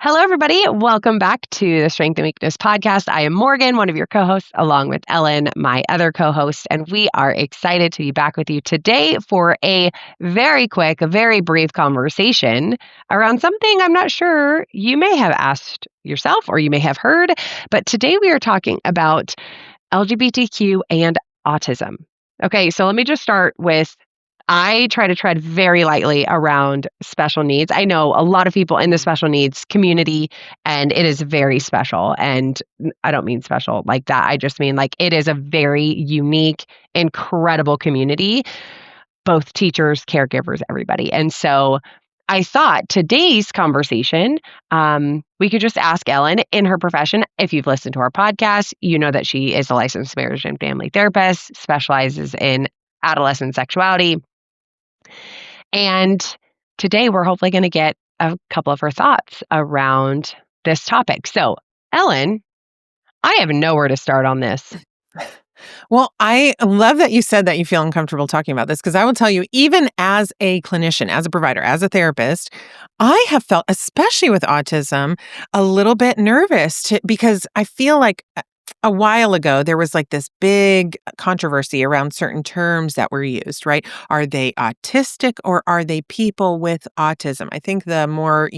Hello, everybody. Welcome back to the Strength and Weakness podcast. I am Morgan, one of your co-hosts, along with Ellen, my other co-host, and we are excited to be back with you today for a very quick, very brief conversation around something I'm not sure you may have asked yourself or you may have heard, but today we are talking about LGBTQ and autism. Okay, so let me just start with I try to tread very lightly around special needs. I know a lot of people in the special needs community, and it is very special. And I don't mean special like that. I just mean like it is a very unique, incredible community, both teachers, caregivers, everybody. And so I thought today's conversation, we could just ask Ellen in her profession. If you've listened to our podcast, you know that she is a licensed marriage and family therapist, specializes in adolescent sexuality. And today we're hopefully going to get a couple of her thoughts around this topic. So, Ellen, I have nowhere to start on this. Well, I love that you said that you feel uncomfortable talking about this because I will tell you, even as a clinician, as a provider, as a therapist, I have felt, especially with autism, a little bit nervous because I feel like a while ago, there was like this big controversy around certain terms that were used, right? Are they autistic or are they people with autism? I think the more,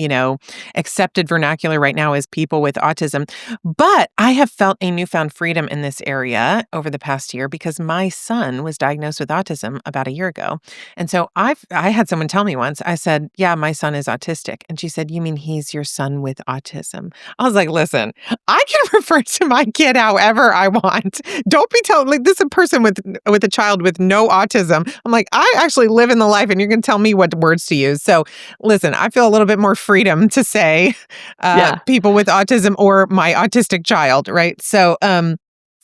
accepted vernacular right now is people with autism. But I have felt a newfound freedom in this area over the past year because my son was diagnosed with autism about a year ago. And so I had someone tell me once, I said, yeah, my son is autistic. And she said, you mean he's your son with autism? I was like, listen, I can refer to my kid however I want. Don't be telling like this is a person with a child with no autism. I'm like, I actually live in the life and you're going to tell me what words to use. So listen, I feel a little bit more freedom to say people with autism or my autistic child, right? So I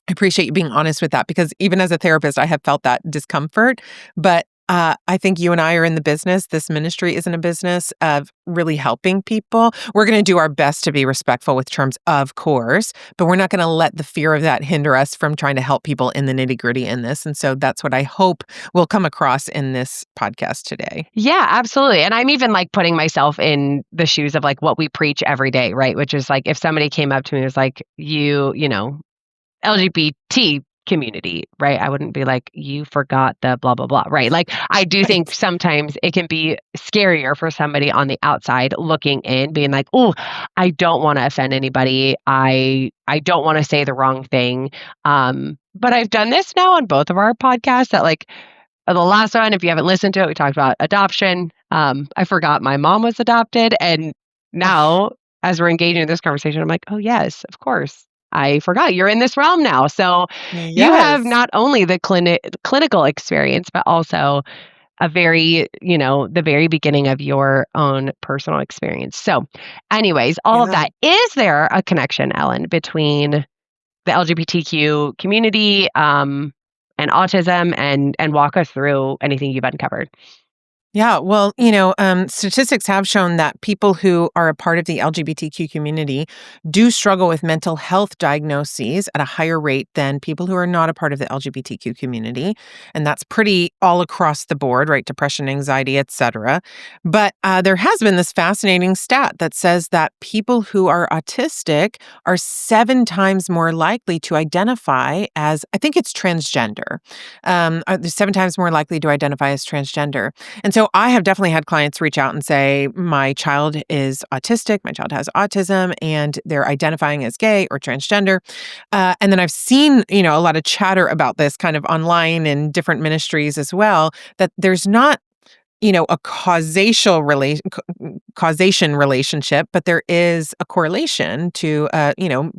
appreciate you being honest with that because even as a therapist, I have felt that discomfort. But I think you and I are in the business. This ministry is in a business of really helping people. We're going to do our best to be respectful with terms, of course, but we're not going to let the fear of that hinder us from trying to help people in the nitty-gritty in this. And so that's what I hope will come across in this podcast today. Yeah, absolutely. And I'm even like putting myself in the shoes of like what we preach every day, right? Which is like if somebody came up to me and was like, LGBT community, right? I wouldn't be like, you forgot the blah, blah, blah, right? Like, I do think sometimes it can be scarier for somebody on the outside looking in, being like, oh, I don't want to offend anybody. I don't want to say the wrong thing. But I've done this now on both of our podcasts that like, the last one, if you haven't listened to it, we talked about adoption. I forgot my mom was adopted. And now, as we're engaging in this conversation, I'm like, oh, yes, of course. I forgot you're in this realm now. So you have not only the clinical experience, but also a very, the very beginning of your own personal experience. So anyways, all of that. Is there a connection, Ellen, between the LGBTQ community and autism and walk us through anything you've uncovered? Yeah, well, statistics have shown that people who are a part of the LGBTQ community do struggle with mental health diagnoses at a higher rate than people who are not a part of the LGBTQ community. And that's pretty all across the board, right? Depression, anxiety, etc. But there has been this fascinating stat that says that people who are autistic are 7 times more likely to identify as, I think it's transgender. They're 7 times more likely to identify as transgender. And so I have definitely had clients reach out and say, my child is autistic, my child has autism, and they're identifying as gay or transgender. And then I've seen, a lot of chatter about this kind of online in different ministries as well, that there's not, a causation relationship, but there is a correlation to,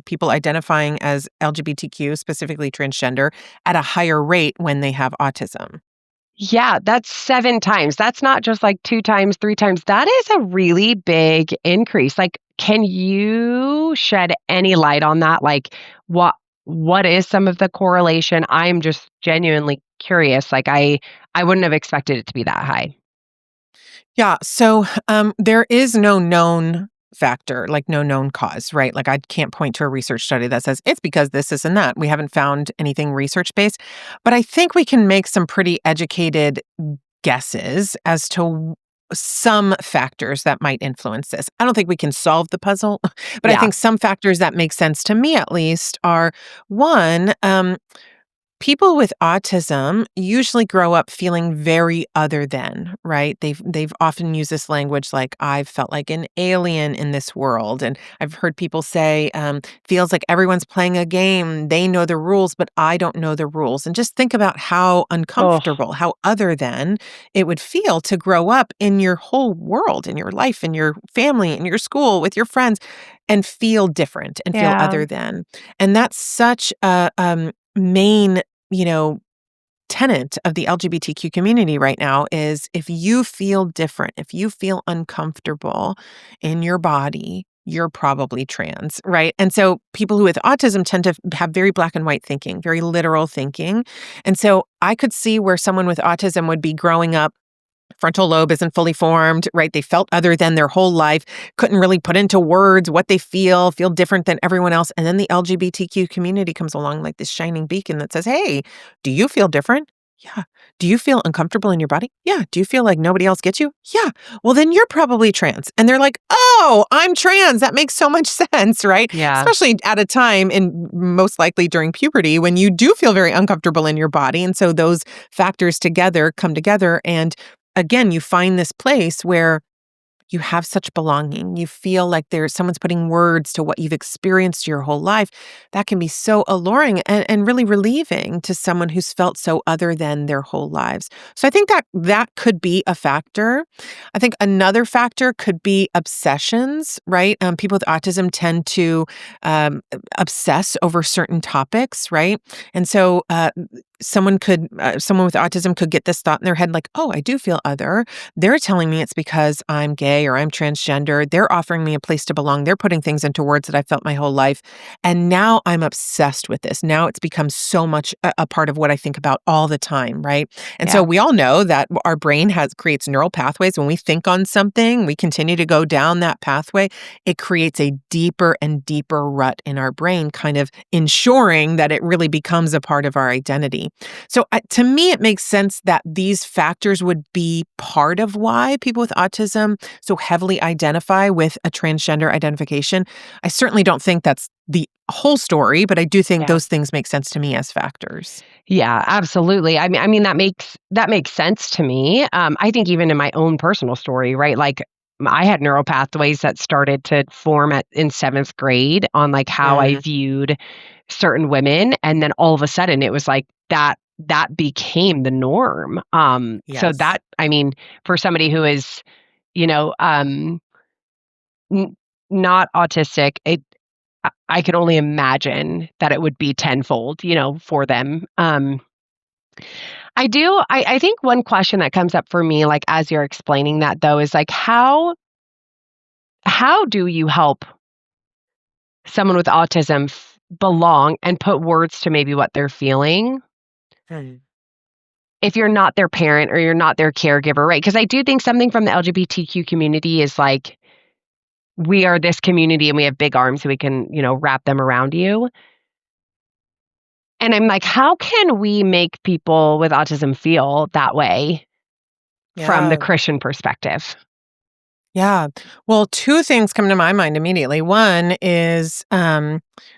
people identifying as LGBTQ, specifically transgender, at a higher rate when they have autism. Yeah, that's 7 times. That's not just like 2 times, 3 times. That is a really big increase. Like, can you shed any light on that? Like, what is some of the correlation? I'm just genuinely curious. Like, I wouldn't have expected it to be that high. Yeah, so there is no known factor, like no known cause, right? Like I can't point to a research study that says it's because this, and that. We haven't found anything research-based, but I think we can make some pretty educated guesses as to some factors that might influence this. I don't think we can solve the puzzle, but I Yeah. think some factors that make sense to me at least are one, people with autism usually grow up feeling very other than, right? They've often used this language like I've felt like an alien in this world, and I've heard people say feels like everyone's playing a game. They know the rules, but I don't know the rules. And just think about how Oh, uncomfortable, how other than it would feel to grow up in your whole world, in your life, in your family, in your school, with your friends, and feel different and feel yeah. other than. And that's such a main you know, tenet of the LGBTQ community right now is if you feel different, if you feel uncomfortable in your body, you're probably trans, right? And so people who with autism tend to have very black and white thinking, very literal thinking. And so I could see where someone with autism would be growing up. Frontal lobe isn't fully formed, right? They felt other than their whole life, couldn't really put into words what they feel different than everyone else. And then the LGBTQ community comes along like this shining beacon that says, hey, do you feel different? Yeah. Do you feel uncomfortable in your body? Yeah. Do you feel like nobody else gets you? Yeah. Well, then you're probably trans. And they're like, oh, I'm trans. That makes so much sense, right? Yeah. Especially at a time, and most likely during puberty, when you do feel very uncomfortable in your body. And so those factors together come together. And again, you find this place where you have such belonging. You feel like there's someone's putting words to what you've experienced your whole life. That can be so alluring and really relieving to someone who's felt so other than their whole lives. So I think that that could be a factor. I think another factor could be obsessions, right? People with autism tend to obsess over certain topics, right? And so someone with autism could get this thought in their head like, oh, I do feel other. They're telling me it's because I'm gay or I'm transgender. They're offering me a place to belong. They're putting things into words that I felt my whole life. And now I'm obsessed with this. Now it's become so much a part of what I think about all the time, right? And so Yeah. we all know that our brain creates neural pathways. When we think on something, we continue to go down that pathway. It creates a deeper and deeper rut in our brain, kind of ensuring that it really becomes a part of our identity. So to me, it makes sense that these factors would be part of why people with autism so heavily identify with a transgender identification. I certainly don't think that's the whole story, but I do think Yeah. those things make sense to me as factors. Yeah, absolutely. I mean that makes sense to me. I think even in my own personal story, right? Like I had neural pathways that started to form in 7th grade on like how I Mm, viewed certain women, and then all of a sudden it was like that became the norm. So yes. that I mean, for somebody who is, you know, n- not autistic, I could only imagine that it would be tenfold, for them. I think one question that comes up for me, like, as you're explaining that, though, is, like, how do you help someone with autism belong and put words to maybe what they're feeling Mm, if you're not their parent or you're not their caregiver, right? Because I do think something from the LGBTQ community is, like, we are this community and we have big arms so we can, wrap them around you, and I'm like, how can we make people with autism feel that way from the yeah. Christian perspective? Yeah. Well, two things come to my mind immediately. One is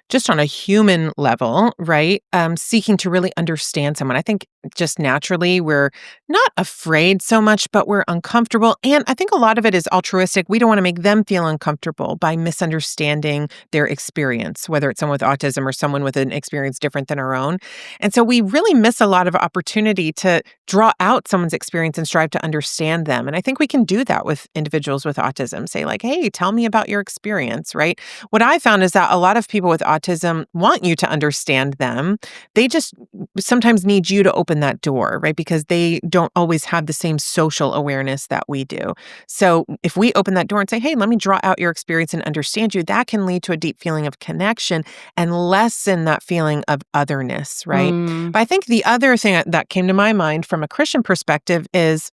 just on a human level, right? Seeking to really understand someone. I think just naturally we're not afraid so much, but we're uncomfortable. And I think a lot of it is altruistic. We don't want to make them feel uncomfortable by misunderstanding their experience, whether it's someone with autism or someone with an experience different than our own. And so we really miss a lot of opportunity to draw out someone's experience and strive to understand them. And I think we can do that with individuals with autism. Say, like, hey, tell me about your experience, right? What I found is that a lot of people with autism want you to understand them. They just sometimes need you to open that door, right? Because they don't always have the same social awareness that we do. So if we open that door and say, hey, let me draw out your experience and understand you, that can lead to a deep feeling of connection and lessen that feeling of otherness, right? Mm, But I think the other thing that came to my mind from a Christian perspective is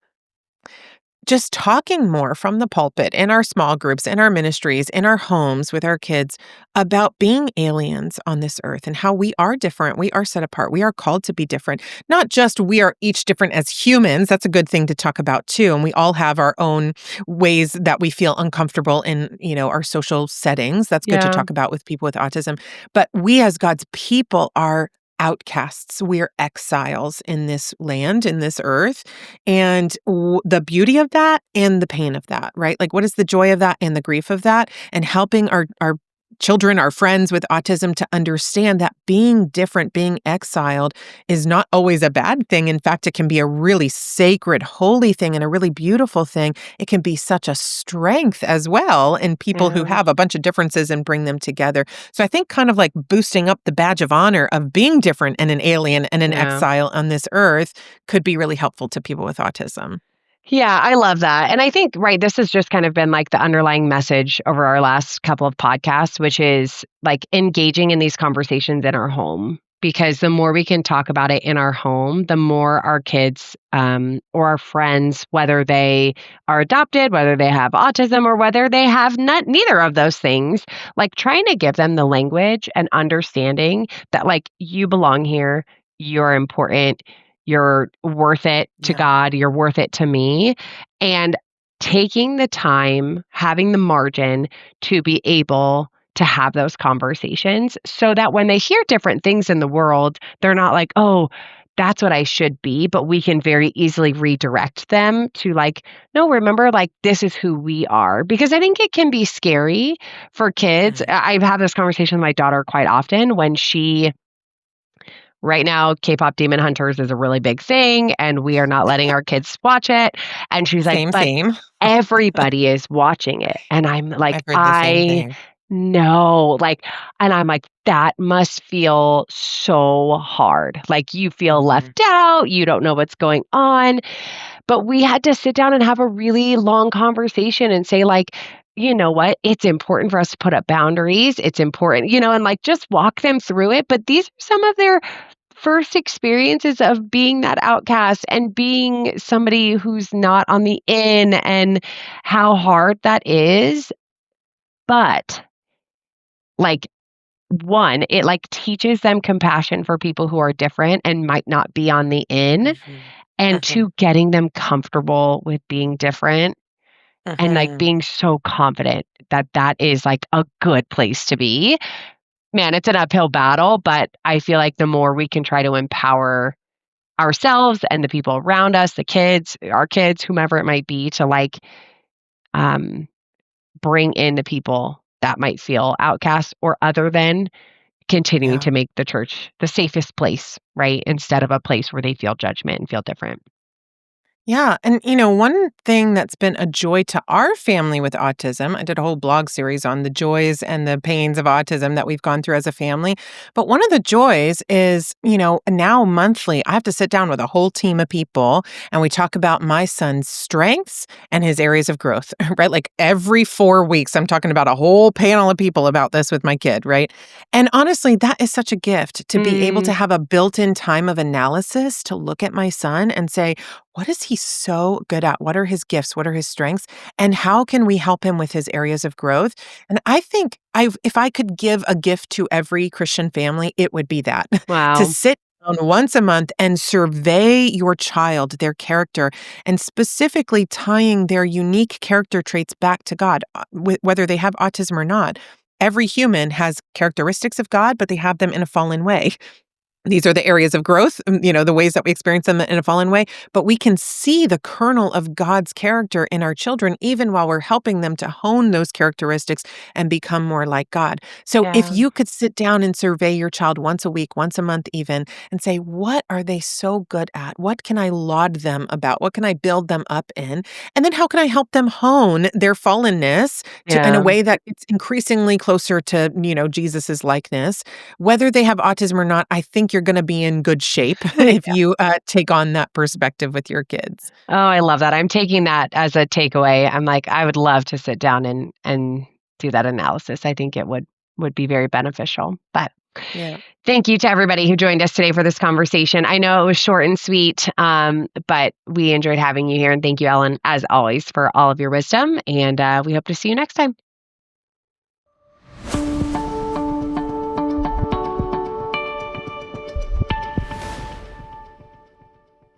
just talking more from the pulpit in our small groups, in our ministries, in our homes with our kids about being aliens on this earth and how we are different. We are set apart. We are called to be different. Not just we are each different as humans. That's a good thing to talk about too. And we all have our own ways that we feel uncomfortable in, our social settings. That's good to Yeah. talk about with people with autism. But we as God's people are outcasts. We're exiles in this land, in this earth. And the beauty of that and the pain of that, right? Like, what is the joy of that and the grief of that? And helping our children, our friends with autism to understand that being different, being exiled is not always a bad thing. In fact, it can be a really sacred, holy thing and a really beautiful thing. It can be such a strength as well in people who Yeah. have a bunch of differences and bring them together. So I think kind of like boosting up the badge of honor of being different and an alien and an Yeah. exile on this earth could be really helpful to people with autism. Yeah, I love that. And I think, right, this has just kind of been like the underlying message over our last couple of podcasts, which is like engaging in these conversations in our home. Because the more we can talk about it in our home, the more our kids or our friends, whether they are adopted, whether they have autism, or whether they have neither of those things, like trying to give them the language and understanding that, like, you belong here, you're important, you're worth it to Yeah. God, you're worth it to me. And taking the time, having the margin to be able to have those conversations so that when they hear different things in the world, they're not like, oh, that's what I should be, but we can very easily redirect them to like, no, remember, like, this is who we are. Because I think it can be scary for kids. Mm. I've had this conversation with my daughter quite often when right now, K-pop Demon Hunters is a really big thing, and we are not letting our kids watch it. And she's like, Same "But theme. everybody is watching it." And I'm like, I've heard the same "I thing. know." Like, and I'm like, "That must feel so hard. Like, you feel Mhm. left out, you don't know what's going on." But we had to sit down and have a really long conversation and say, like, you know what? It's important for us to put up boundaries. It's important, and like just walk them through it. But these are some of their first experiences of being that outcast and being somebody who's not on the in and how hard that is. But like, one, it like teaches them compassion for people who are different and might not be on the in. Mhm. And Mhm. two, getting them comfortable with being different and like Mhm. being so confident that that is like a good place to be. Man, it's an uphill battle, but I feel like the more we can try to empower ourselves and the people around us, the kids, our kids, whomever it might be, to like um, bring in the people that might feel outcast or other than continuing Yeah. to make the church the safest place, right? Instead of a place where they feel judgment and feel different. Yeah. And, one thing that's been a joy to our family with autism, I did a whole blog series on the joys and the pains of autism that we've gone through as a family. But one of the joys is, now monthly, I have to sit down with a whole team of people and we talk about my son's strengths and his areas of growth, right? Like every 4 weeks, I'm talking about a whole panel of people about this with my kid, right? And honestly, that is such a gift to be able to Mm, have a built in time of analysis to look at my son and say, what is he so good at? What are his gifts? What are his strengths? And how can we help him with his areas of growth? And I think if I could give a gift to every Christian family, it would be that to wow. sit down once a month and survey your child, their character, and specifically tying their unique character traits back to God, whether they have autism or not. Every human has characteristics of God, but they have them in a fallen way. These are the areas of growth, the ways that we experience them in a fallen way, but we can see the kernel of God's character in our children, even while we're helping them to hone those characteristics and become more like God. So if Yeah. you could sit down and survey your child once a week, once a month even, and say, what are they so good at? What can I laud them about? What can I build them up in? And then how can I help them hone their fallenness in a Yeah. way that it's increasingly closer to, Jesus's likeness? Whether they have autism or not, I think you're gonna be in good shape if you, take on that perspective with your kids. Oh, I love that. I'm taking that as a takeaway. I'm like, I would love to sit down and do that analysis. I think it would be very beneficial. But Yeah. Thank you to everybody who joined us today for this conversation. I know it was short and sweet, but we enjoyed having you here. And thank you, Ellen, as always, for all of your wisdom. And we hope to see you next time.